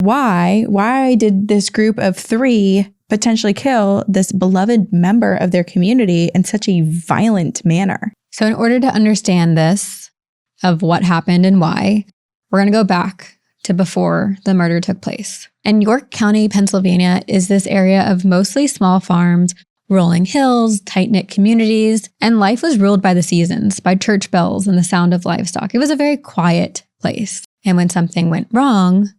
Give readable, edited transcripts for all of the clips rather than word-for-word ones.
Why did this group of 3 potentially kill this beloved member of their community in such a violent manner? So in order to understand this, of what happened and why, we're going to go back to before the murder took place. And York County, Pennsylvania is this area of mostly small farms, rolling hills, tight-knit communities, and life was ruled by the seasons, by church bells and the sound of livestock. It was a very quiet place. And when something went wrong,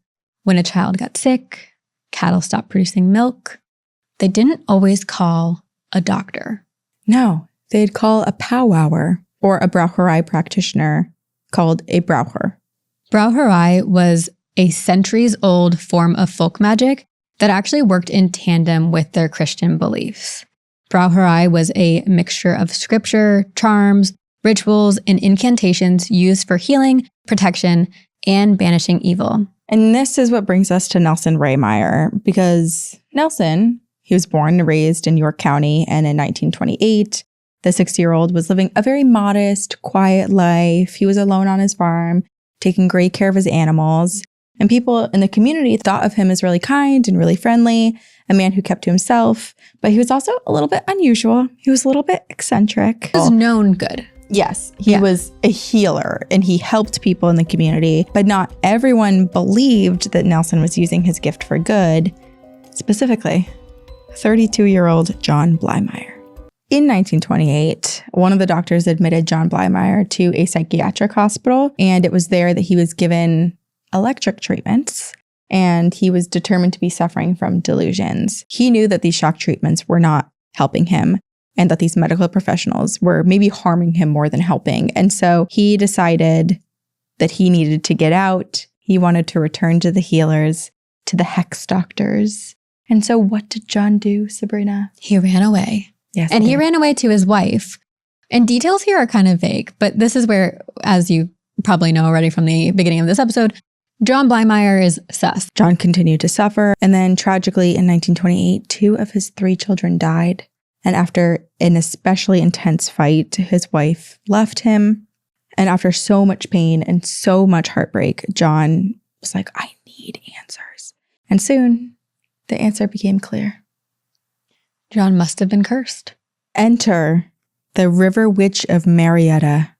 when a child got sick, cattle stopped producing milk, they didn't always call a doctor. No, they'd call a powwower or a brauerei practitioner called a brauer. Brauerei was a centuries-old form of folk magic that actually worked in tandem with their Christian beliefs. Brauerei was a mixture of scripture, charms, rituals, and incantations used for healing, protection, and banishing evil. And this is what brings us to Nelson Rehmeyer, because Nelson, he was born and raised in York County, and in 1928, the 60-year-old was living a very modest, quiet life. He was alone on his farm, taking great care of his animals. And people in the community thought of him as really kind and really friendly, a man who kept to himself. But he was also a little bit unusual. He was a little bit eccentric. He was known good. Yes, he was a healer and he helped people in the community. But not everyone believed that Nelson was using his gift for good. Specifically, 32-year-old John Blymeyer. In 1928, one of the doctors admitted John Blymeyer to a psychiatric hospital, and it was there that he was given electric treatments, and he was determined to be suffering from delusions. He knew that these shock treatments were not helping him, and that these medical professionals were maybe harming him more than helping. And so he decided that he needed to get out. He wanted to return to the healers, to the hex doctors. And so what did John do, Sabrina? He ran away. Yes. And he ran away to his wife. And details here are kind of vague, but this is where, as you probably know already from the beginning of this episode, John Blymeyer is sus. John continued to suffer. And then tragically in 1928, 2 of his 3 children died. And after an especially intense fight, his wife left him. And after so much pain and so much heartbreak, John was like, I need answers. And soon the answer became clear. John must have been cursed. Enter the River Witch of Marietta,